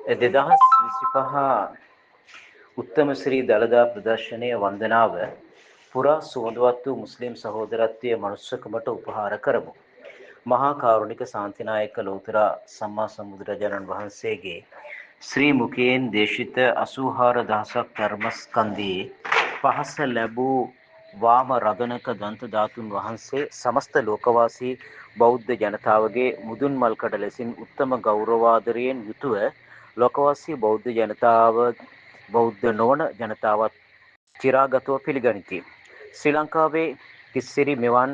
2025 උත්තම ශ්‍රී දළදා ප්‍රදර්ශනය වන්දනාව පුරා සුවඳවත් වූ මුස්ලිම් සහෝදරත්වයේ මනුස්සකමට උපහාර කරමු. මහා කාරුණික ශාන්තිනායක ලෝතර සම්මා සම්බුදුරජාණන් වහන්සේගේ ශ්‍රී මුඛයෙන් දේශිත 84000ක් ධර්මස්කන්ධයේ පහස ලැබූ වාම රදනක දන්ත ධාතුන් වහන්සේ සමස්ත ලෝකවාසී බෞද්ධ ජනතාවගේ මුදුන් මල්කඩ ලෙසින් උත්තම ගෞරවාදරයෙන් යුතුව ලෝකවාසී බෞද්ධ ජනතාව බෞද්ධ නොවන ජනතාවත් චිරාගතව පිළිගනිති. ශ්‍රී ලංකාවේ තිස්සිරි මෙවන්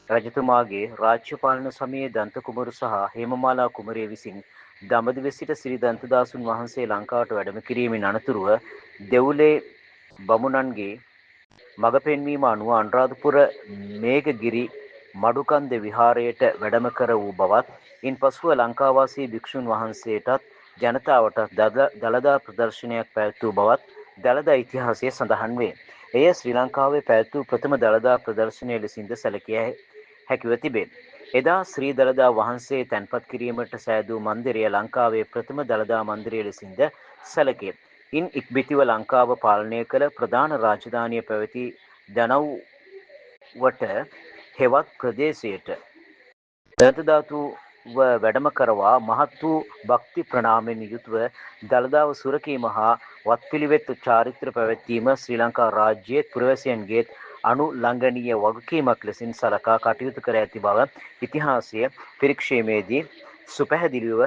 රජතුමාගේ රාජ්‍ය පාලන සමයේ දන්ත කුමරු සහ හේමමාලා කුමරිය විසින් දඹදිව සිට ශ්‍රී දන්තදාසුන් වහන්සේ ලංකාවට වැඩම කිරීමෙන් අනතුරුව දෙව්ලේ බමුණන්ගේ මඟ පෙන්වීම අනුව අනුරාධපුර මේඝගිරි මඩුකන්ද විහාරයට වැඩම කර වූ බවත් ඉන්පසුව ලංකාවාසී භික්ෂුන් වහන්සේටත් ජනතාවට දළදා ප්‍රදර්ශනයක් පැවැත් වූ බවත් දළදා ඉතිහාසයේ සඳහන් වේ. එය ශ්‍රී ලංකාවේ පැවැත් වූ ප්‍රථම දළදා ප්‍රදර්ශනය ලෙසින්ද සැලකිය හැකිව තිබේ. එදා ශ්‍රී දළදා වහන්සේ තැන්පත් කිරීමට සෑදූ මන්දිරය ලංකාවේ ප්‍රථම දළදා මන්දිරය ලෙසින්ද සැලකේ. ඉන් ඉක්බිතිව ලංකාව පාලනය කළ ප්‍රධාන රාජධානිය පැවති දනව්වට හෙවත් ප්‍රදේශයට දන්ත ධාතුව වැඩම කරවා මහත් වූ භක්ති ප්‍රණාමයෙන් යුතුව දළදාව සුරකීම හා වත්පිළිවෙත් චාරිත්‍ර පැවැත්වීම ශ්‍රී ලංකා රාජ්‍යයේ පුරවැසියන්ගේ අනුලංඝනීය වගකීමක් ලෙසින් සලකා කටයුතු කර ඇති බව ඉතිහාසය පිරික්සීමේදී සුපැහැදිලිව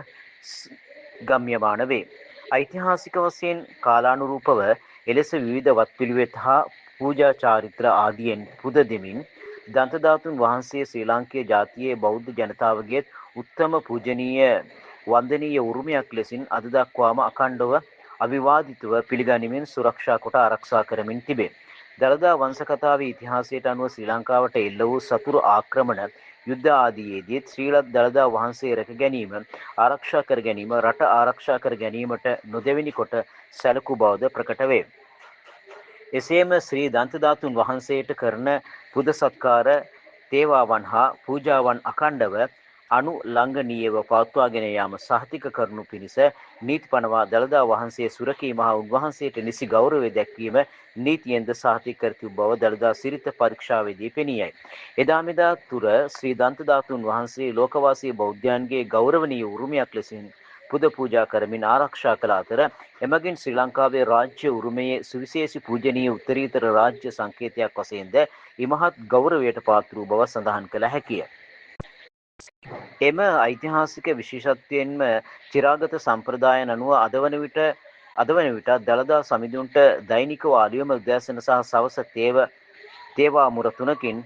ගම්‍යමාන වේ. ඓතිහාසික වශයෙන් කාලානුරූපව එලෙස විවිධ වත්පිළිවෙත් හා පූජා චාරිත්‍ර ආදියෙන් පුද දෙමින් දන්ත ධාතුන් වහන්සේ ශ්‍රී ලාංකේය ජාතියේ බෞද්ධ ජනතාවගේ උත්තම පූජනීය වන්දනීය උරුමයක් ලෙසින් අද දක්වාම අඛණ්ඩව අවිවාදිතව පිළිගනිමින් සුරක්ෂා කොට ආරක්ෂා කරමින් තිබේ. දළදා වංශ කතාවේ ඉතිහාසයට අනුව ශ්‍රී ලංකාවට එල්ල වූ සතුරු ආක්‍රමණ යුද්ධ ආදීයේදී ශ්‍රීලත් දළදා වහන්සේ රැක ගැනීම ආරක්ෂා කර ගැනීම රට ආරක්ෂා කර ගැනීමට නොදෙවෙනි කොට සැලකූ බවද ප්‍රකට වේ. එසේම ශ්‍රී දන්ත ධාතුන් වහන්සේට කරන පුද සත්කාර තේවාවන් හා පූජාවන් අඛණ්ඩව අනුලංඝනීයව පවත්වාගෙන යාම සහතික කරනු පිණිස නීති පනවා දළදා වහන්සේ සුරකීම හා උන්වහන්සේට නිසි ගෞරවය දැක්වීම නීතියෙන්ද සහතික කර තිබූ බව දළදා සිරිත පරීක්ෂාවේදී පෙනී යයි. එදා මෙදා තුර ශ්‍රී දන්ත ධාතුන් වහන්සේ ලෝකවාසී බෞද්ධයන්ගේ ගෞරවනීය උරුමයක් ලෙසින් පුද පූජා කරමින් ආරක්ෂා කළ අතර එමගින් ශ්‍රී ලංකාවේ රාජ්‍ය උරුමයේ සුවිශේෂී පූජනීය උත්තරීතර රාජ්‍ය සංකේතයක් වශයෙන්ද ඉමහත් ගෞරවයට පාත්‍ර වූ බව සඳහන් කළ හැකිය. එම ඓතිහාසික විශේෂත්වයෙන්ම චිරාගත සම්ප්‍රදායන් අනුව අද වන විට දළදා සමිඳුන්ට දෛනිකව අලුයම උදෑසන සහ සවස තේවා මුර 3කින්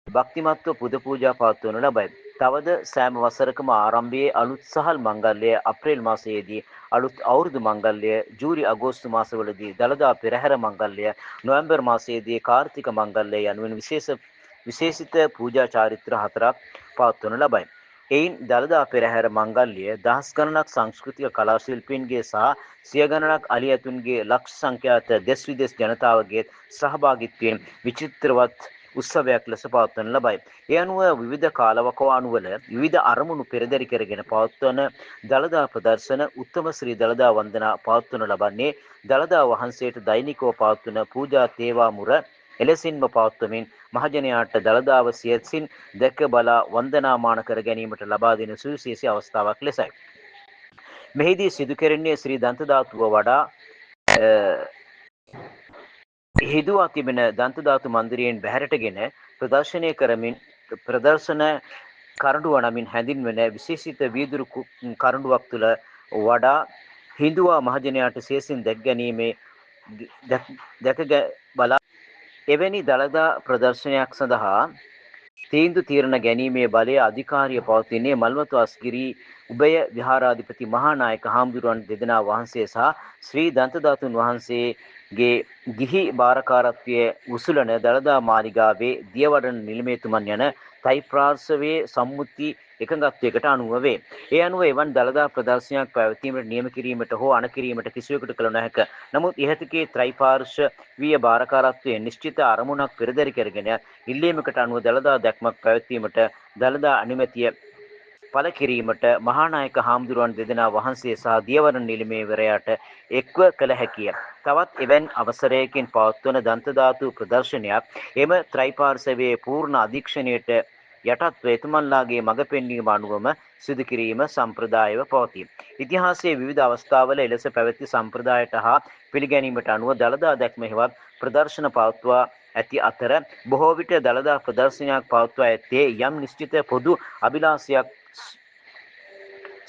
භක්තිමත්ව පුද පූජා පවත්වනු ලබයි. තවද සෑම වසරකම ආරම්භයේ අලුත් සහල් මංගල්‍යය අප්‍රේල් මාසයේදී අලුත් අවුරුදු මංගල්‍යය ජූලි අගෝස්තු මාසවලදී දළදා පෙරහැර මංගල්‍යය නොවැම්බර් මාසයේදී කාර්තික මංගල්‍යය යනුවෙන් විශේෂිත පූජා චාරිත්‍ර 4ක් පවත්වනු ලබයි. එයින් දළදා පෙරහැර මංගල්‍යය දහස් ගණනක් සංස්කෘතික කලා ශිල්පීන්ගේ සහ සිය ගණනක් අලි ඇතුන්ගේ ලක්ෂ සංඛ්‍යාත දෙස් විදෙස් ජනතාවගේ සහභාගීත්වයෙන් විචිත්‍රවත් උත්සවයක් ලෙස පවත්වනු ලබයි. ඒ අනුව විවිධ කාලවකවානුවල විවිධ අරමුණු පෙරදරි කරගෙන පවත්වන දළදා ප්‍රදර්ශන උත්තම ශ්‍රී දළදා වන්දනා පවත්වනු ලබන්නේ දළදා වහන්සේට දෛනිකව පවත්වන පූජා තේවා මුර එලෙසින්ම පවත්වමින් මහජනයාට දළදාව සියසින් දැක බලා වන්දනාමාන කර ගැනීමට ලබා දෙන සුවිශේෂී අවස්ථාවක් ලෙසයි. මෙහිදී සිදු කෙරෙන්නේ ශ්‍රී දන්ත ධාතුව වඩා හිදුවා තිබෙන දන්ත ධාතු මන්දිරයෙන් බැහැරටගෙන ප්‍රදර්ශනය කරමින් ප්‍රදර්ශන කරඬුව නමින් හැඳින්වෙන විශේෂිත වීදුරු කරඬුවක් තුළ වඩා හිඳුවා මහජනයාට සියසින් දැක ගැනීමේ දැක බලා එවැනි දළදා ප්‍රදර්ශනයක් සඳහා තීන්දුව తీරන ගැනීමේ බලය අධිකාරිය පවතින්නේ මල්වතු අස්ගිරි උභය විහාරාධිපති මහානායක හාමුදුරුවන් දෙදෙනා වහන්සේ සහ ශ්‍රී දන්ත ධාතුන් වහන්සේගේ ගිහි භාරකාරත්වයේ උසුලන දළදා මාලිගාවේ දියවඩන නිලමේතුමන් යන තයි ප්‍රාර්ශවයේ සම්මුති එකඟත්වයකට අනුව වේ. ඒ අනුව එවන් දළදා ප්‍රදර්ශනයක් පැවැත්වීමට නියම කිරීමට හෝ අනකිරීමට කිසිවෙකුට කළ නොහැක. නමුත් ඉහතකේ ත්‍රිපාර්ශ්වීය භාරකාරත්වයේ නිශ්චිත අරමුණක් පෙරදරි කරගෙන ඉල්ලීමකට අනුව දළදා දැක්මක් පැවැත්වීමට දළදා අනුමැතිය පළ කිරීමට මහානායක හාමුදුරුවන් දෙදෙනා වහන්සේ සහ දියවරණ නිලමේවරයාට එක්ව කළ හැකිය. තවත් එවැන් අවසරයකින් පවත්වන දන්ත ධාතු ප්‍රදර්ශනයක් එම ත්‍රිපාර්ශවයේ පූර්ණ අධීක්ෂණයට යටත්ව එතුමන්ලාගේ මඟ පෙන්වීම අනුවම සිදු කිරීම සම්ප්‍රදායව පවතී. ඉතිහාසයේ විවිධ අවස්ථාවල එලෙස පැවති සම්ප්‍රදායට හා පිළිගැනීමට අනුව දළදා දැක්ම හෙවත් ප්‍රදර්ශන පවත්වා ඇති අතර බොහෝ විට දළදා ප්‍රදර්ශනයක් පවත්වා ඇත්තේ යම් නිශ්චිත පොදු අභිලාෂයක්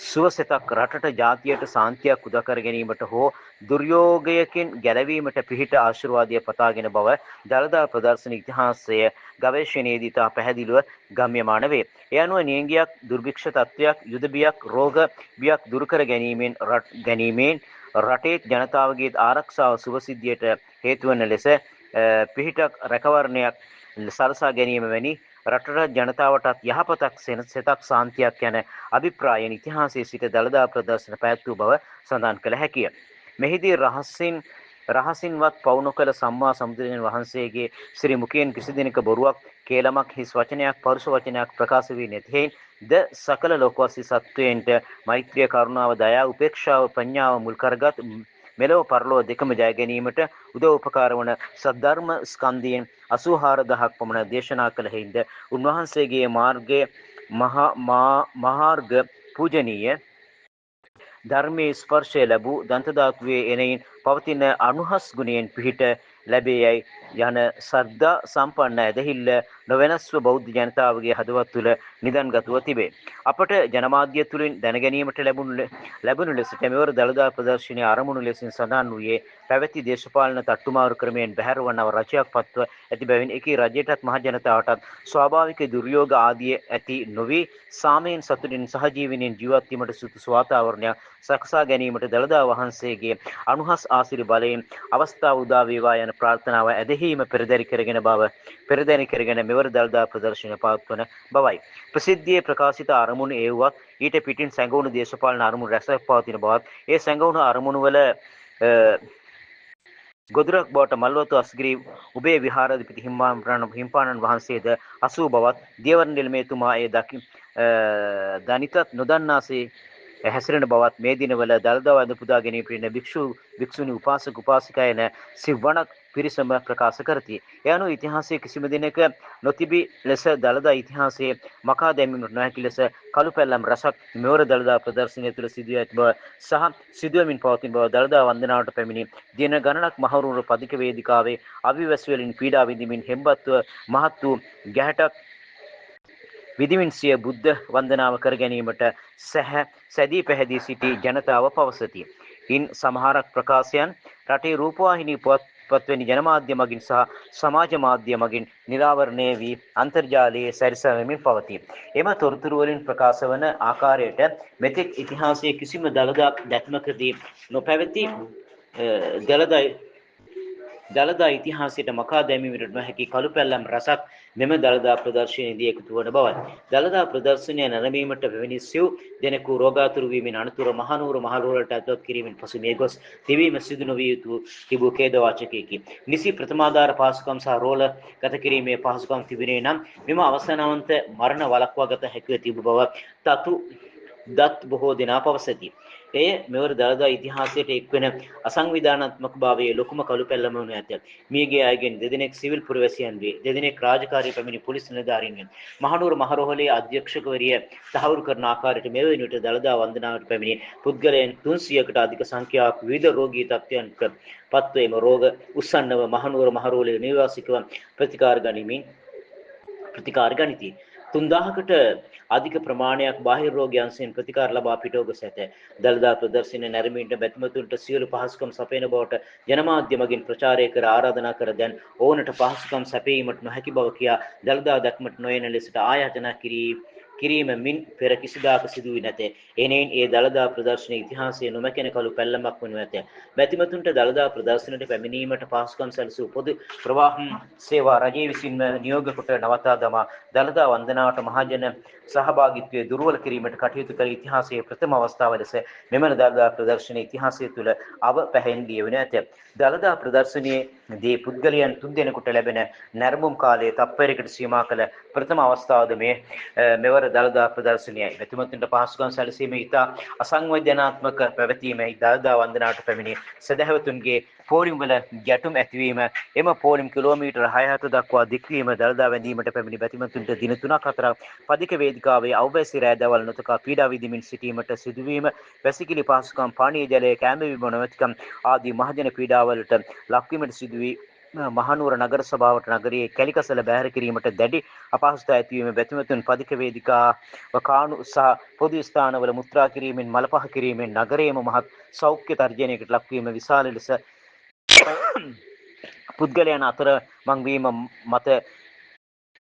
සුවසෙතක් රටට ජාතියට සාන්තියක් උදා කර ගැනීමට හෝ දුර්යෝගයකින් ගැලවීමට පිහිට ආශිර්වාදය පතාගෙන බව දළදා ප්‍රදර්ශන ඉතිහාසය ගවේෂණයේදී තා පැහැදිලිව ගම්‍යමාන වේ. ඒ අනුව නියඟයක් දුර්භික්ෂ තත්ත්වයක් යුද බියක් රෝග බියක් දුරු කර ගැනීමෙන් රටේ ජනතාවගේ ආරක්ෂාව සුවසිද්ධියට හේතු වන ලෙස පිහිටක් රැකවරණයක් සලසා ගැනීම වැනි රටට ජනතාවටත් යහපතක් සෙතක් සාන්තියක් යන අභිප්‍රායන් ඉතිහාසයේ සිට දළදා ප්‍රදර්ශන පැවැත්වූ බව සඳහන් කළ හැකිය. මෙහිදී රහසින්වත් පවු නොකළ සම්මා සම්බුදුරජාණන් වහන්සේගේ ශ්‍රී මුඛයෙන් කිසි දිනක බොරුවක් කේලමක් හිස් වචනයක් පරුෂ වචනයක් ප්‍රකාශ වී නැති හේයින් ද සකල ලෝකවාසී සත්වයන්ට මෛත්‍රිය කරුණාව දයාව උපේක්ෂාව ප්‍රඥාව මුල් කරගත් මෙලොව පරලොව දෙකම ජය ගැනීමට උදව් උපකාර වන සද්ධර්ම ස්කන්ධයෙන් 84000ක් පමණ දේශනා කළ හේින්ද උන්වහන්සේගේ මහාර්ග පූජනීය ධර්මයේ ස්පර්ශය ලැබූ දන්ත ධාතුවේ එනයින් පවතින අනුහස් ගුණයෙන් පිහිට ලැබේයයි යන ශ්‍රද්ධා සම්පන්න ඇදහිල්ල නොවෙනස්ව බෞද්ධ ජනතාවගේ හදවත් තුළ නිදන්ගතව තිබේ. අපට ජනමාධ්‍ය තුළින් දැනගැනීමට ලැබුණු ලෙසට මෙවර දළදා ප්‍රදර්ශනයේ ආරමුණු ලෙසින් සඳහන් වූයේ පැවති දේශපාලන තට්ටුමාරු ක්‍රමයෙන් බැහැරවන්නව රජයක් පත්ව ඇති බැවින් එකී රජයටත් මහ ජනතාවටත් ස්වාභාවික දුර්යෝග ආදිය ඇති නොවි සාමයෙන් සතුටින් සහජීවනයෙන් ජීවත් වීමට සුදුසු වාතාවරණයක් සකසා ගැනීමට දළදා වහන්සේගේ අනුහස් ආසිරි බලයෙන් අවස්ථාව උදා වේවා යන ප්‍රාර්ථනාව ඇදහිීම පෙරදරි කරගෙන මෙවර දළදා ප්‍රදර්ශනය පවත්වන බවයි. ප්‍රසිද්ධියේ ප්‍රකාශිත අරමුණු ඒවත් ඊට පිටින් සැඟවුණු දේශපාලන අරමුණු රැසක් පවතින බවත් ඒ සැඟවුණු අරමුණු වල ගොදුරක් බවට මල්වතු අස්ගිරි උබේ විහාරාධිපති හිම්පාණන් වහන්සේද අසූ බවත් දියවරණ නිලමේතුමා ඒ දනිතත් නොදන්නාසේ හැසිරෙන බවත් මේ දිනවල දළදා වඳ පුදා ගැනීම පිළින භික්ෂුණී උපාසක උපාසිකා යන සිවණක් පිරිසම ප්‍රකාශ කරති. ඒ අනුව ඉතිහාසයේ කිසිම දිනක නොතිබි ලෙස දළදා ඉතිහාසයේ මකා දැමීමට නොහැකි ලෙස කළු පැල්ලම් රසක් මෙවර දළදා ප්‍රදර්ශනය තුළ සිදුව ඇති බව සහ සිදුවමින් පවතින බව දළදා වන්දනාවට පැමිණි දින ගණනක් මහවුරුර පදික වේදිකාවේ අවිවැසි වලින් පීඩා විඳින්මින් හෙම්බත්ව මහත් වූ ගැහැටක් විදිමින් සිය බුද්ධ වන්දනාව කර ගැනීමට සැදී පැහැදී සිටි ජනතාව පවසති. ඉන් සමහරක් ප්‍රකාශයන් රටේ රූපවාහිනී පුවත්පත්වැනි ජනමාධ්‍ය මගින් සහ සමාජ මාධ්‍ය මගින් නිරාවරණය වී අන්තර්ජාලයේ සැරිසැවෙමින් පවතී. එම තොරතුරු වලින් ප්‍රකාශ වන ආකාරයට මෙතෙක් ඉතිහාසයේ කිසිම දළදා දැක්මකදී නොපැවති දළදා ඉතිහාසයට මකා දැමීමට නොහැකි කළු පැල්ලම් රසක් මෙම දළදා ප්‍රදර්ශනයේදී එකතු වන බවයි. දළදා ප්‍රදර්ශනය නැරඹීමට පැමිණි සිව් දෙනෙකු රෝගාතුර වීමෙන් අනතුරු මහනුවර මහලුවරට ඇතුළත් කිරීමෙන් පසු මේ ගොස් තිබීම සිදු නොවිය යුතු තිබූ ඛේදවාචකයකි. නිසි ප්‍රථමාධාර පහසුකම් සහ රෝල ගත කිරීමේ පහසුකම් තිබුණේ නම් මෙම අවසනාවන්ත මරණ වළක්වා ගත හැකිව තිබූ බව දත් බොහෝ දෙනා පවසති. එය මෙවර දළදා ඉතිහාසයට එක්වෙන අසංවිධානාත්මක භාවයේ ලොකුම කළු පැල්ලම වනු ඇත. මියගිය අයගෙන් දෙදෙනෙක් සිවිල් පුරවැසියන් වේ. දෙදෙනෙක් රාජකාරී පැමිණි පොලිස් නිලධාරීන් වේ. මහනුවර මහරෝහලේ අධ්‍යක්ෂකවරිය තහවුරු කරන ආකාරයට මේ වෙනුවට දළදා වන්දනාවට පැමිණි පුද්ගලයන් 300කට අධික සංඛ්‍යාවක් විවිධ රෝගී තත්ත්වයන්ට පත්වීම රෝග උස්සන්නව මහනුවර මහරෝහලේ නිවාසිකව ප්‍රතිකාර ගනිති. 3000කට අධික ප්‍රමාණයක් බාහිර රෝගයන්ගෙන් ප්‍රතිකාර ලබා පිටව ගොස් ඇත. දළදා ප්‍රදර්ශනය නැරඹීමට බැතිමතුන්ට සියලු පහසුකම් සපයන බවට ජනමාධ්‍ය මගින් ප්‍රචාරය කර ආරාධනා කර දැන් ඕනට පහසුකම් සැපයීමට නොහැකි බව කියා දළදා දැක්මට නොයන ලෙසට ආයාචනා කිරීම මින් පෙර කිසිදාක සිදු වී නැත. එනෙයින් ඒ දළදා ප්‍රදර්ශනයේ ඉතිහාසයේ නොමැකෙන කළු පැල්ලමක් වනු ඇත. බැතිමතුන්ට දළදා ප්‍රදර්ශනයට පැමිණීමට පහසුකම් සැලසූ පොදු ප්‍රවාහන සේවා රජයේ විසින්ම නියෝග කොට නවතා දමා දළදා වන්දනාවට මහජන සහභාගීත්වය දුර්වල කිරීමට කටයුතු කළ ඉතිහාසයේ ප්‍රථම අවස්ථාව ලෙස මෙම දළදා ප්‍රදර්ශනයේ ඉතිහාසය තුළ පැහැදිලි වන ඇත. දළදා ප්‍රදර්ශනයේදී පුද්ගලයන් 3 දෙනෙකුට ලැබෙන නැරඹුම් කාලයේ තප්පරයකට සීමා කළ ප්‍රථම අවස්ථාවද මෙවර දළදා ප්‍රදර්ශනයයි. මෙතුමතුන්ට පහසුකම් සැලසීම ඉතා අසංවේදනාත්මක පැවතීමයි දළදා වන්දනාවට පැමිණි සදහැවතුන්ගේ පෝලිම් වල ගැටුම් ඇතිවීම එම පෝලිම් කිලෝමීටර් 6-7 දක්වා දික්වීම දළදා වැඳීමට පැමිණි බැතිමතුන්ට දින 3-4ක් පදික වේදිකාවේ අවබැසි රෑදවල් නොතකා පීඩා විඳිමින් සිටීමට සිදුවීම වැසිකිලි පහසුකම් පානීය ජලය කැම බීම නොමැතිකම් ආදී මහජන පීඩාවලට ලක්වීමට සිදුවී මහනුවර නගර සභාවට නගරයේ කැලිකසල බැහැර කිරීමට දැඩි අපහසුතා ඇතිවීම බැතිමතුන් පදික වේදිකා කාණු සහ පොදු ස්ථානවල මුත්‍රා කිරීමෙන් මල පහ කිරීමෙන් නගරයේම මහත් සෞඛ්‍ය තර්ජනයකට ලක්වීම විශාල ලෙස පුද්ගලයන් අතර මංවීම මත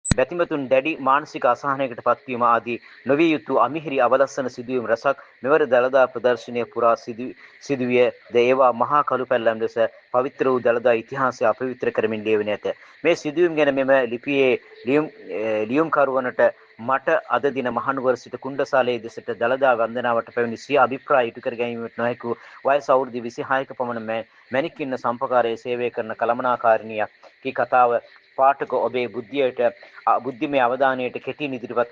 බැතිමතුන් දැඩි මානසික අසහනයකට පත්වීම ආදී නොවිය යුතු අමිහිරි අවලස්සන සිදුවීම් රසක් මෙවර දළදා ප්‍රදර්ශනය පුරා සිදුවිය ද ඒවා මහා කළු පැල්ලම් ලෙස පවිත්‍ර වූ දළදා ඉතිහාසය අපවිත්‍ර කරමින් ලියවිණ ඇත. මේ සිදුවීම් ගැන මෙම ලිපියේ ලියුම්කරුවනට මට අද දින මහනුවර සිට කුණ්ඩසාලයේ දෙසට දළදා වන්දනාවට පැමිණි සිය අභිප්‍රාය ඉටු කර ගැනීමට නොහැකි වයස අවුරුදු 26ක පමණ මැණික්කින්න සම්පකාරයේ සේවය කරන කළමනාකාරිනියක් කී කතාව පාඨක ඔබේ බුද්ධිමය අවධානයට කෙටියෙන් ඉදිරිපත්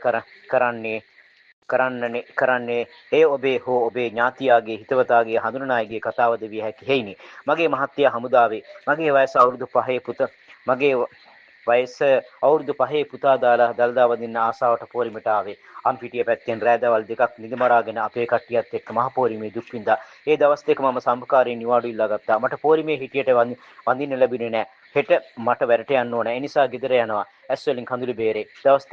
කරන්නේ ඒ ඔබේ හෝ ඔබේ ඥාතියාගේ හිතවතාගේ හඳුනනායගේ කතාවද විය හැකි හේිනි. මගේ මහත්තයා හමුදාවේ මගේ වයස අවුරුදු 5 පුතා දාලා දළදා වදින්න ආසාවට පෝලිමට ආවේ. අම්පිටිය පැත්තෙන් රෑදවල් දෙකක් නිදිමරාගෙන අපේ කට්ටියත් එක්ක මහ පෝලිමේ දුක් විඳා. ඒ දවස් දෙක මම සම්පකාරයෙන් නිවාඩු ඉල්ලා ගත්තා. මට පෝලිමේ හිටියට වඳින්න ලැබුණේ නැහැ. හෙට මට වැඩට යන්න ඕන. ඒ නිසා ගෙදර යනවා. ඇස් වලින් කඳුළු බේරේ. දවස්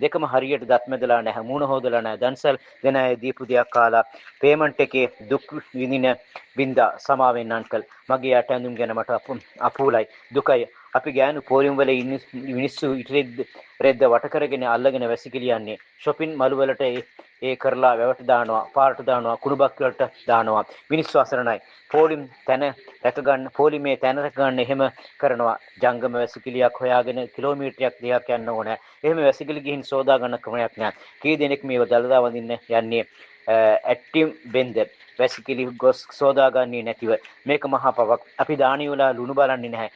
දෙකම හරියට දත් මැදලා නැහැ. මූණ හොදලා නැහැ. දන්සල් දෙන අය දීපු දෙයක් කාලා පේමන්ට් එකේ දුක් විඳින බින්දා සමාවෙන් අන්කල්. මගේ යට ඇඳුම් ගැන මට අපූලයි දුකයි. අපි ගෑනු පෝලිම් වල මිනිස්සු රෙද්ද වට කරගෙන අල්ලගෙන වැසිකිලියන්නේ. shopping මළු වලට ඒ කරලා වැවට දානවා, පාරට දානවා, කුණුබක් වලට දානවා. මිනිස්සු අසරණයි. පෝලිමේ තැන රැක ගන්න එහෙම කරනවා. ජංගම වැසිකිලියක් හොයාගෙන කිලෝමීටරයක් දෙකක් යන්න ඕනේ. එහෙම වැසිකිලි ගිහින් සෝදා ගන්න ක්‍රමයක් නෑ. කී දෙනෙක් මේව දළදා වඳින්න යන්නේ ඇක්ටිව් බෙන්ද වැසිකිලි ගොස් සෝදාගන්නේ නැතිව. මේක මහා පවක්. අපි දානියෝලා ලුණු බලන්නේ නැහැ.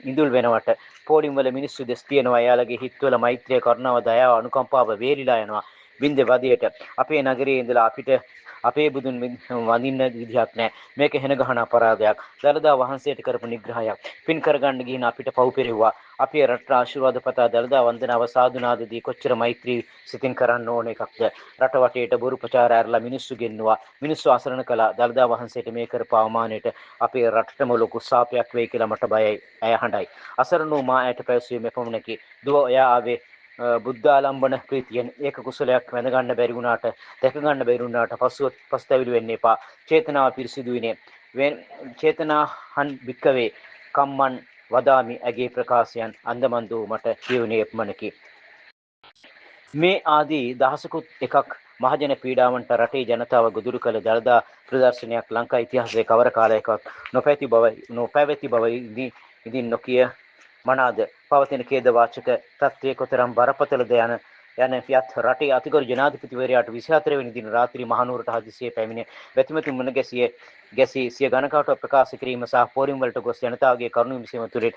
ඉඳුල් වෙනවට පෝලිම් වල මිනිස්සු දෙස් තියනවා. එයාලගේ හිත්වල මෛත්‍රිය, කරුණාව, දයාව, අනුකම්පාව වේලිලා යනවා. බින්ද වදයට අපේ නගරයේ ඉඳලා අපිට අපේ බුදුන් වඳින්න විදිහක් නැහැ. මේක හෙන ගහන අපරාධයක්. දළදා වහන්සේට කරපු නිග්‍රහයක්. පින් කරගන්න ගිහින් අපිට පව් පෙරෙව්වා. අපේ රට ආශිර්වාද පතා දළදා වන්දනාව සාදුනාදදී කොච්චර මෛත්‍රී සිතින් කරන්න ඕන එකක්ද. රට වටේට බොරු ප්‍රචාර ඇරලා මිනිස්සු ගෙන්නවා. මිනිස්සු අසරණ කළා. දළදා වහන්සේට මේ කරපු අවමානයට අපේ රටටම ලොකු සාපයක් වෙයි කියලා මට බයයි. ඇය හඬයි. අසරණ වූ මා ඇයට පැවසුවේ මෙපමණකි. දුව ඔයා ආවේ බුද්ධාලම්බන ප්‍රීතියෙන්. ඒක කුසලයක් වැඳ ගන්න බැරි වුණාට, දැක ගන්න බැරි වුණාට පස්තැවිලි වෙන්න එපා. චේතනාව පිරිසිදුයිනේ. චේතනාහන් වික්කවේ කම්මන් වදාමි. ඇගේ ප්‍රකාශයන් අන්දමන්දු මට කියුනේ එපමණකි. මේ ආදී දහසකුත් එකක් මහජන පීඩාවන්ට රටේ ජනතාව ගොදුරු කළ දළදා ප්‍රදර්ශනයක් ලංකා ඉතිහාසයේ කවර කාලයකවත් නොපැවති බව ඉදින් නොකිය මනාද. පවතින ඛේද වාචක තත්ත්වයේ කොතරම් බරපතලද යන යත් රටේ අතිගරු ජනාධිපතිවරයාට 24 වෙනි දින රාත්‍රී මහනුවරට හදිසියේ පැමිණ බැතිමතුන් මුණ ගැසී සිය ගණකාවට ප්‍රකාශ කිරීම සහ පෝලිම් වලට ගොස් ජනතාවගේ කරුණු විමසීම තුළින්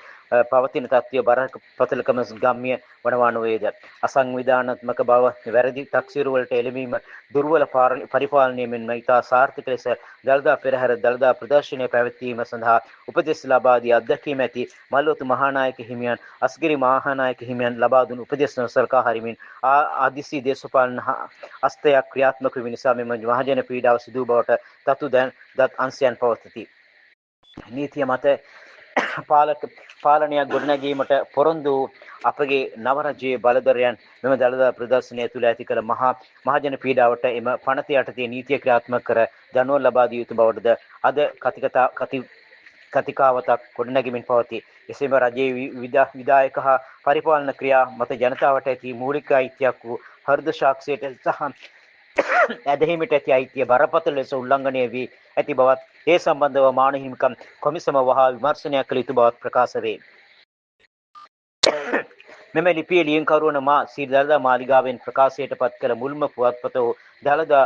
පවතින තත්ත්වය බරපතලකම ගම්ම්‍ය වනවා නොවේද. අසංවිධානාත්මක බව, වැරදි තක්සේරු වලට එළඹීම, දුර්වල පරිපාලනය මෙන්ම ඉතා සාර්ථක ලෙස දළදා පෙරහැර දළදා ප්‍රදර්ශනය පැවැත්වීම සඳහා උපදෙස් ලබා දී අත්දැකීම ඇති මල්වතු මහානායක හිමියන්, අස්ගිරි මහානායක හිමියන් ලබා දුන් උපදෙස් සලකා හරිමින් ආදිසි දේශපාලන අස්තයක් ක්‍රියාත්මක වීම නිසා මෙම මහජන පීඩාව සිදු බවට තතු දත් අංශයන් පවතිති. නීතිය මත පාලනයක් ගොඩනැගීමට පොරොන්දු අපගේ නව රජයේ බලධරයන් මෙම දළදා ප්‍රදර්ශනය තුළ ඇති කළ මහජන පීඩාවට එම පනත යටතේ නීතිය ක්‍රියාත්මක කර දනුවම් ලබා දිය යුතු බවටද අද කතිකාවතක් ගොඩනැගෙමින් පවතී. එසේම රජයේ විධායක හා පරිපාලන ක්‍රියා මත ජනතාවට ඇති මූලික අයිතියක් වූ හෘද සාක්ෂියට සහ ඇදහිීමට ඇති අයිතිය බරපතල ලෙස උල්ලංඝනය වී ඇති බවත් ඒ සම්බන්ධව මානව හිමිකම් කොමිසම වහා විමර්ශනයක් කළ යුතු බවත් ප්‍රකාශ වේ. මෙම ලිපියේ ලියන්කරුවන මා ශ්‍රී දළදා මාලිගාවෙන් ප්‍රකාශයට පත් කළ මුල්ම පුවත්පත වූ දළදා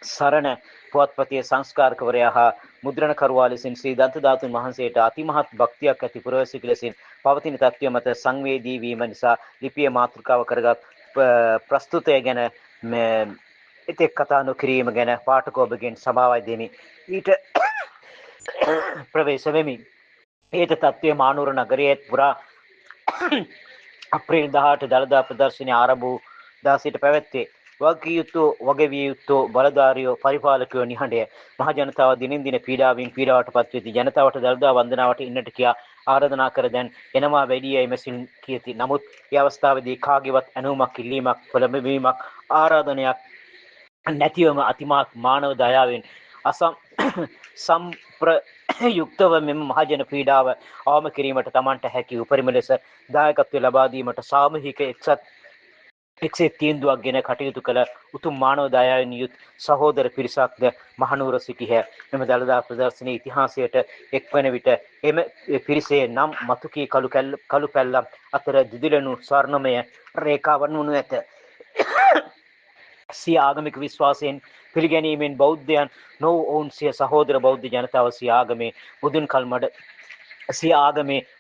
සරණ පුවත්පතේ සංස්කාරකවරයා හා මුද්‍රණකරුවා ලෙසින් ශ්‍රී දන්ත ධාතුන් වහන්සේට අතිමහත් භක්තියක් ඇති පුරවැසියෙකු ලෙසින් පවතින තත්ත්වය මත සංවේදී වීම නිසා ලිපිය මාතෘකාව කරගත් ප්‍රස්තුතය ගැන එතෙක් කතා නොකිරීම ගැන පාඨක ඔබගෙන් සභාවයි දෙමි. ඊට ප්‍රවේශ වෙමි. ඒත තත්ත්වයේ මානූර නගරයේ පුරා අප්‍රේල් 18 දළදා ප්‍රදර්ශනය ආරම්භ වූ දා සිට පැවැත්වේ. වගකියයුත්තෝ වගවිය යුත්තෝ බලධාරියෝ පරිපාලකයෝ නිහඬය. මහ ජනතාව දිනින් දින පීඩාවට පත්වෙති. ජනතාවට දළදා වන්දනාවට ඉන්නට කියා ආරාධනා කර දැන් එනවා වැඩි යයි මෙසින් කියති. නමුත් ඒ අවස්ථාවේදී කාගේවත් ඇනවුමක් ඉල්ලීමක් පොළඹවීමක් ආරාධනයක් නැතිවම අතිමාත් මානව දයාවෙන් සම්ප්‍රයුක්තව මෙම මහජන පීඩාව අවම කිරීමට තමන්ට හැකි උපරිම ලෙස දායකත්වය ලබා දීමට සාමූහික එක්සත් තීන්දුවක් ගෙන කටයුතු කළ උතුම් මානව දයාවෙන් යුත් සහෝදර පිරිසක්ද මහනුවර සිටිහ. මෙම දළදා ප්‍රදර්ශනයේ ඉතිහාසයට එක්වන විට එම පිරිසේ නම් මතුකී කළු පැල්ලම් අතර දිදිලෙනු ස්වර්ණමය රේඛාවන් වනු ඇත. සිය ආගමික විශ්වාසයෙන් පිළිගැනීමෙන් බෞද්ධයන් නොව ඔවුන් සිය සහෝදර බෞද්ධ ජනතාව සිය ආගමේ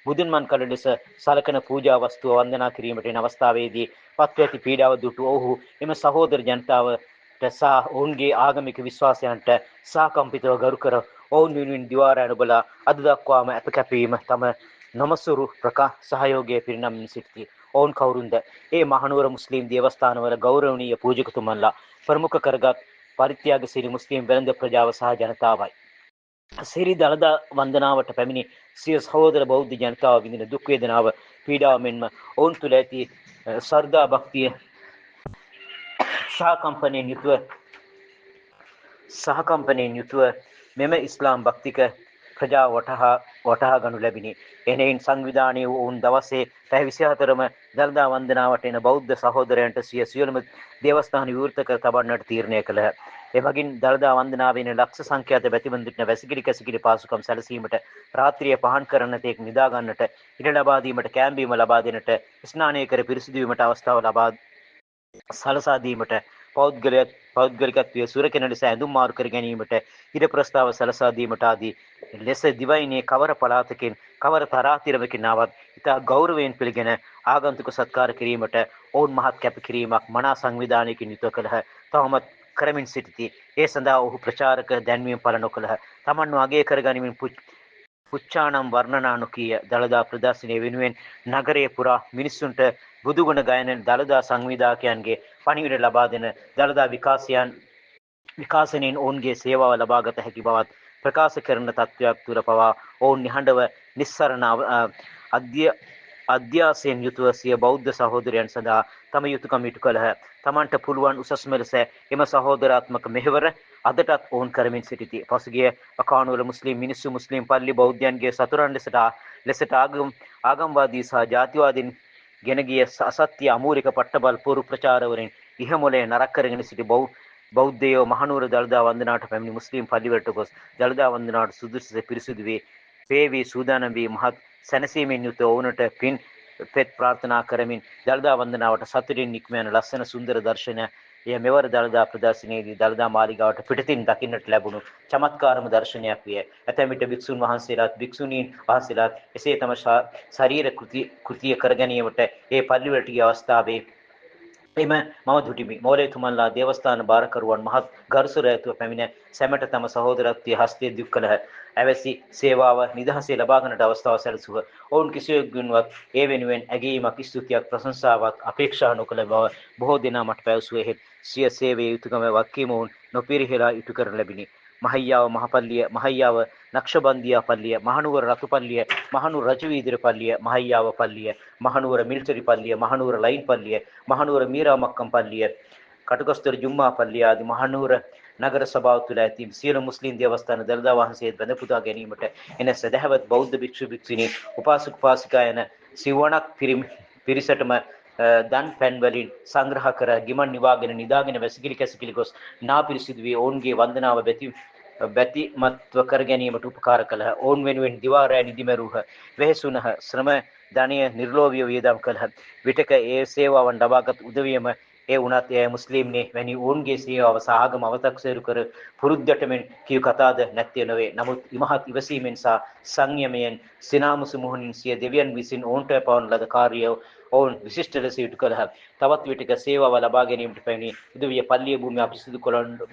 බුදුන් මන් කළ ලෙස සලකන පූජා වස්තුව වන්දනා කිරීමට එන අවස්ථාවේදී පත්ව ඇති පීඩාව දුටු ඔහු එම සහෝදර ජනතාවට සහ ඔවුන්ගේ ආගමික විශ්වාසයන්ට සාකම්පිතව ගරු කර ඔවුන් වෙනුවෙන් දිවාරයන බලා අද දක්වාම අප කැපවීම තම නොමසුරු සහයෝගය පිරිනමින් සිටිති. ඔවුන් කවුරුන්ද? ඒ මහනුවර මුස්ලිම් දේවස්ථානවල ගෞරවනීය පූජකතුමන්ලා ප්‍රමුඛ කරගත් පරිත්‍යාගශීලී මුස්ලිම් වෙළඳ ප්‍රජාව සහ ජනතාවයි. සිරි දළදා වන්දනාවට පැමිණි සිය සහෝදර බෞද්ධ ජනතාව විඳින දුක් වේදනාව පීඩාව මෙන්ම ඔවුන් තුළ ඇති ශ්‍රද්ධා භක්තිය සහකම්පනයෙන් යුතුව මෙම ඉස්ලාම් භක්තික ප්‍රජාව වටහා ගනු ලැබිණි. එනෙයින් සංවිධානය වූ ඔවුන් දවසේ පැය 24ම දළදා වන්දනාවට එන බෞද්ධ සහෝදරයන්ට සියලුම දේවස්ථාන විවෘත කර තබන්නට තීරණය කළහ. එමගින් දළදා වන්දනාවේ ලක්ෂ සංඛ්‍යාත බැතිබඳුන්ට වැසිකිලි කැසිකිලි පාසුකම් සැලසීමට, රාත්‍රිය පහන් කරන තෙක් නිදා ගන්නට, ඉඩ ලබා දීමට, කෑම්බීම ලබා දෙන්නට, ස්නානය කර පිරිසිදු වීමට අවස්ථාව ලබා සලසා දීමට, පෞද්ගලිකත්වයේ සුරකින ලෙස ඇඳුම් මාරු කර ගැනීමට, ඉර ප්‍රස්තාව සලසා දීමට ආදී ලෙස දිවයිනේ කවර පළාතකින් කවර තරාතිරමකින් ආවත් ඉතා ගෞරවයෙන් පිළිගෙන ආගන්තුක සත්කාර කිරීමට ඔවුන් මහත් කැපකිරීමක් මනා සංවිධානයකින් යුතුව කළහ. තවමත් කරමින් සිටිති. ඒ සඳහා ඔහු ප්‍රචාරක දැන්වීම පළ නොකළහ. තමන්ව අගය කරගනිමින් පුච්චානම් වර්ණනා නොකීය. දළදා ප්‍රදර්ශනය වෙනුවෙන් නගරයේ පුරා මිනිස්සුන්ට බුදුගුණ ගයන දළදා සංවිධායකයන්ගේ පණිවිඩ ලබා දෙන දළදා විකාශනයෙන් ඔවුන්ගේ සේවාව ලබාගත හැකි බවත් ප්‍රකාශ කරන තත්ත්වයක් තුළ පවා ඔවුන් නිහඬව නිස්සරණ අධ්‍යාසයෙන් යුතුව සිය බෞද්ධ සහෝදරයන් සඳහා තම යුතුයකම් ඉටු කළහ. තමන්ට පුළුවන් උසස්ම ලෙස එම සහෝදරාත්මක මෙහෙවර අදටත් ඔවුන් කරමින් සිටිති. පසුගිය අකාණුවල මුස්ලිම් මිනිස්සු මුස්ලිම් පල්ලි බෞද්ධයන්ගේ සතුරන් ලෙසට ආගම්වාදී සහ ජාතිවාදීන් ගෙන ගිය අසත්‍ය අමූලික පට්ටබල් පොරු ප්‍රචාරවලින් ඉහමොලේ නරක කරගෙන සිටි බෞද්ධයෝ මහනුවර දළදා වන්දනාවට පැමිණි මුස්ලිම් පල්ලිවලට ගොස් දළදා වන්දනාවට සුදුසුස පිරිසුදු වේ පේවී සූදානම් වී මහත් සැනසීමෙන් යුත ඔවුනට පින් පෙත් ප්‍රාර්ථනා කරමින් දළදා වන්දනාවට සතුටින් නික්ම යන ලස්සන සුන්දර දර්ශනය එය මෙවර දළදා ප්‍රදර්ශනයේදී දළදා මාලිගාවට පිටතින් දකින්නට ලැබුණු චමත්කාරම දර්ශනයක් විය. ඇතැම් විට භික්ෂුන් වහන්සේලාත් භික්ෂුණීන් වහන්සේලාත් එසේ තම ශරීර කෘතිය කර ගැනීමට ඒ පල්ලිවලට ගිය අවස්ථාවේ එම මම දුටිමි. මෝලේතුමන්ලා දේවස්ථාන භාරකරුවන් මහත් ගරුසුර ඇතුව පැමිණ සැමට තම සහෝදරත්වයේ හස්තය දික් කළහ. ඇවැසි සේවාව නිදහසේ ලබා ගන්නට අවස්ථාව සැලසුව. ඔවුන් කිසිවෙකුගෙන්වත් ඒ වෙනුවෙන් ඇගීමක්, ස්තුතියක්, ප්‍රශංසාවක් අපේක්ෂා නොකළ බව බොහෝ දෙනා මට පැවසුවේ. සිය සේවයේ යුතුයකම වක්කීම ඔවුන් නොපිරිහෙලා ඉටු කරන ලැබිනි. මහయ్యాව මහපල්ලිය, මහయ్యాව නක්ෂබන්දියා පල්ලිය, මහනුවර රතු පල්ලිය, මහනුවර රජවීදිර පල්ලිය, මහయ్యాව පල්ලිය, මහනුවර මිලිටරි පල්ලිය, මහනුවර ලයින් පල්ලිය, මහනුවර මීරාමක්කම් පල්ලිය, කටුකස්තර ජුම්මා පල්ලිය ආදී මහනුවර නගර සභාව තුළ ඇති සියලු මුස්ලිම් දේවස්ථාන දළදා වහන්සේ බැඳ පුදා ගැනීමට එන සදහවත් බෞද්ධ භික්ෂු භික්ෂුණී උපාසක උපාසිකා යන සිවණක් පිරිසටම දන් පැන් වලින් සංග්‍රහ කර ගිමන් නිවාගෙන නිදාගෙන වැසිකිලි කැසිකිලි ගොස් නා පිරිසිදු වී ඔවුන්ගේ වන්දනාව බැතිමත්ව කර ගැනීමට උපකාර කළහ. ඔවුන් වෙනුවෙන් දිවා රැ නිදිමරුහ, වෙහෙසුණහ, ශ්‍රම ධනය නිර්ලෝභීව වියදම් කළහ. විටක ඒ සේවාවන් ලබාගත් උදවියම ඒ වුණත් ඒ මුස්ලිම්නේ වැනි ඔවුන්ගේ සේවාව සාගම අවතක්සේරු කර පුරුද්දට මෙන් කියු කතාද නැත්තේ නොවේ. නමුත් ඉමහත් ඉවසීමෙන් සහ සංයමයෙන් සිනාමුසු මුහුණින් සිය දෙවියන් විසින් ඔවුන්ට පවන ලද කාර්යය ඔවුන් විශිෂ්ට ලෙස ඉටු කළහ. තවත් විටක සේවාව ලබා ගැනීමට පැමිණි උදවිය පල්ලිය භූමිය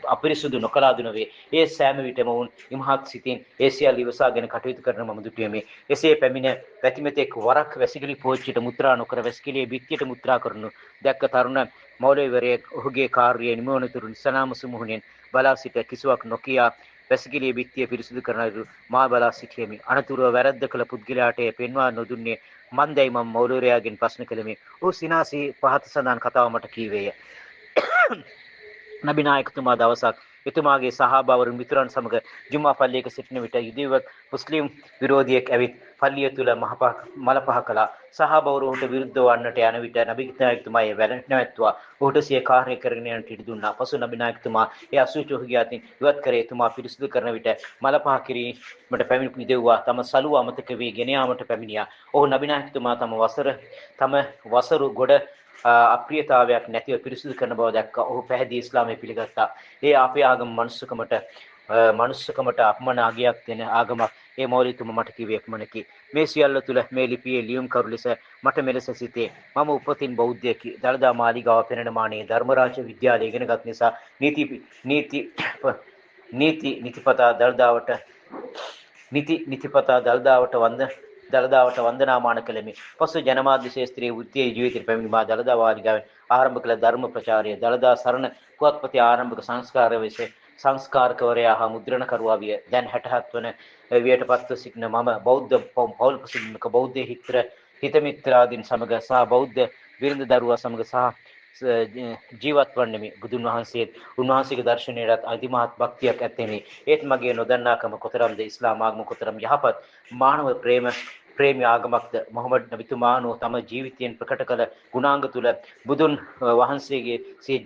අපිරිසුදු නොකලා දුනවේ. ඒ සෑම විටම ඔවුන් ඉමහත් සිතින් ඒ සියල්ල ඉවසාගෙන කටයුතු කරන මම දුටුවෙමි. එසේ පැමිණ පැතිමෙතෙක් වරක් වැසිකිලි පෝච්චියට මුත්‍රා නොකර වැසිකිළියේ බිත්තියට මුත්‍රා කරනු දැක්ක තරුණ මෞලවිවරයෙක් ඔහුගේ කාර්යය නිමවනතුරු සනාමුසු මුහුණෙන් බලා සිට කිසිවක් නොකියා වැසිකිළියේ බිත්තිය පිරිසිදු කරන අයුරු මා බලා සිටියෙමි. අනතුරුව වැරද්ද කළ පුද්ගලයාට එය පෙන්වා නොදුන්නේ මන්දයි මම මෞලවිවරයාගෙන් ප්‍රශ්න කළෙමි. ඔහු සිනාසී පහත සඳහන් කතාව මට කීවේය. නබි නායකතුමා දවසක් එතුමාගේ සහාබාවරුන් මිතුරන් සමග ජුම්මා පල්ලියක සිටින විට යුදෙව්වක් මුස්ලිම් විරෝධියෙක් ඇවිත් පල්ලිය තුල මල පහ කළා. සහාබාවරු ඔහුට විරුද්ධ වන්නට යන විට නබි නායකතුමා ඒ නැවැත්තුවා. ඔහුට සිය කාර්යය කරගෙන යන්නට ඉඩ දුන්නා. පසු නබි නායකතුමා ඒ අසුචි ඔහුගේ අතින් ඉවත් කර එතුමා පිරිසිදු කරන විට මල පහ කිරීමට පැමිණි යුදෙව්වා තම සලුව අමතක වී ගෙන යාමට පැමිණියා. ඔහු නබි නායකතුමා තම වසරු ගොඩ අප්‍රියතාවයක් නැතිව පිරිසිදු කරන බව දැක්කා. ඔහු පැහැදී ඉස්ලාමය පිළිගත්තා. ඒ අපේ ආගම මනුස්සකමට අපමණ අගයක් දෙන ආගමක්. ඒ මෞලවිතුමා මට කිව්වේ එපමණකි. මේ සියල්ල තුළ මේ ලිපියේ ලියුම් කරු ලෙස මට මෙලෙස සිතේ. මම උපතින් බෞද්ධයෙකි. දළදා මාලිගාව පෙරණ මානේ ධර්මරාජ විද්‍යාලය ඉගෙනගත් නිසා නිතිපතා දළදාවට වන්දනාමාන කළෙමි. පසු ජනමාධ්‍ය ශාස්ත්‍රීය වෘත්තීය ජීවිතයට පැමිණි මා දළදා මාලිගාවෙන් ආරම්භ කළ ධර්ම ප්‍රචාරය දළදා සරණ පුවත්පතේ ආරම්භක සංස්කාරකවරයා හා මුද්‍රණකරුවා විය. දැන් 67 වන වියට පත්ව සිටින මම බෞද්ධ පෞල් ප්‍රසිද්ධක බෞද්ධ හිතමිත්‍රාදීන් සමග සහ බෞද්ධ බිරිඳ දරුවා සමග සහ ජීවත් වන්නෙමි. බුදුන් වහන්සේත් උන්වහන්සේගේ දර්ශනයටත් අතිමහත් භක්තියක් ඇත්තෙමි. ඒත් මගේ නොදන්නාකම කොතරම්ද ඉස්ලාම් ආගම කොතරම් යහපත් මානව ප්‍රේමී ආගමක්ද මොහමඩ් නබිතුමානෝ තම ජීවිතයෙන් ප්‍රකට කළ ගුණාංග තුල බුදුන් වහන්සේගේ සිය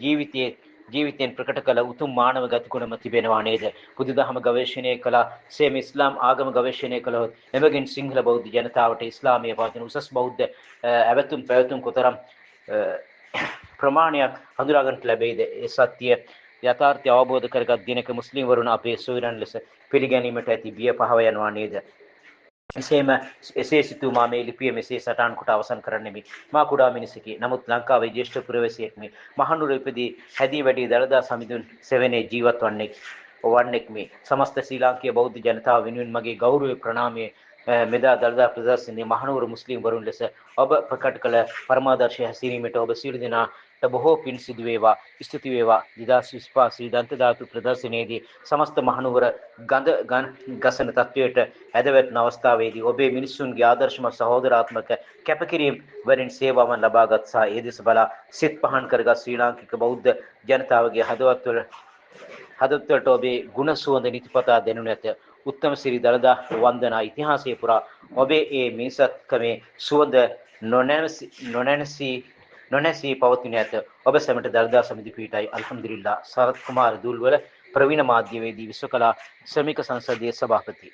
ජීවිතයෙන් ප්‍රකට කළ උතුම් මානව ගතිගුණම තිබෙනවා නේද? බුදුදහම ගවේෂණය කළා සේම ඉස්ලාම් ආගම ගවේෂණය කළොත් එමගින් සිංහල බෞද්ධ ජනතාවට ඉස්ලාමීය පවතින උසස් බෞද්ධ ඇවතුම් පැවතුම් කොතරම් ප්‍රමාණයක් හඳුනා ගන්නට ලැබෙයිද? ඒ සත්‍ය යථාර්ථය අවබෝධ කරගත් දිනක මුස්ලිම් වරුන් අපේ සොයුරන් ලෙස පිළිගැනීමට ඇති බිය පහව යනවා නේද? එසේ සිතූ මා මේ ලිපිය මෙසේ සටහන් කොට අවසන් කරන්නෙමි. මා කුඩා මිනිසෙකි. නමුත් ලංකාවේ ජ්‍යෙෂ්ඨ පුරවැසියෙක්මි. මහනුවර ඉපදී හැදී වැඩි දළදා සමිඳුන් සෙවණේ ජීවත් වන්නෙක්මි. සමස්ත ශ්‍රී ලාංකීය බෞද්ධ ජනතාව වෙනුවෙන් මගේ ගෞරව ප්‍රණාමය මෙදා දළදා ප්‍රදර්ශනයේ මහනුවර මුස්ලිම් වරුන් ලෙස ඔබ ප්‍රකට කළ පරමාදර්ශය හැසිරීමට ඔබ සියලු දෙනාට බොහෝ පින් සිදු වේවා. ස්තුති වේවා. 2025 ශ්‍රී දන්ත ධාතු ප්‍රදර්ශනයේදී සමස්ත මහනුවර ගඳ ගසන තත්වයට ඇදවැටෙන අවස්ථාවේදී ඔබේ මිනිසුන්ගේ ආදර්ශමත් සහෝදරාත්මක කැපකිරීම වලින් සේවාවන් ලබාගත් සහ ඒ දෙස බලා සිත් පහන් කරගත් ශ්‍රී ලාංකික බෞද්ධ ජනතාවගේ හදවත්වලට ඔබේ ගුණ සුවඳ නිතිපතා දෙනු නැත. උත්තම ශ්‍රී දළදා වන්දනා ඉතිහාසයේ පුරා ඔබේ ඒ මිනිසත්කමේ සුවඳ නොනැසී පවතින ඇත. ඔබ සැමට දළදා සමිති පීඨයි අල්හම්දුලිල්ලා. සරත් කුමාර දුල්වල ප්‍රවීණ මාධ්‍යවේදී විශ්වකලා ශ්‍රමික සංසදීය සභාපති.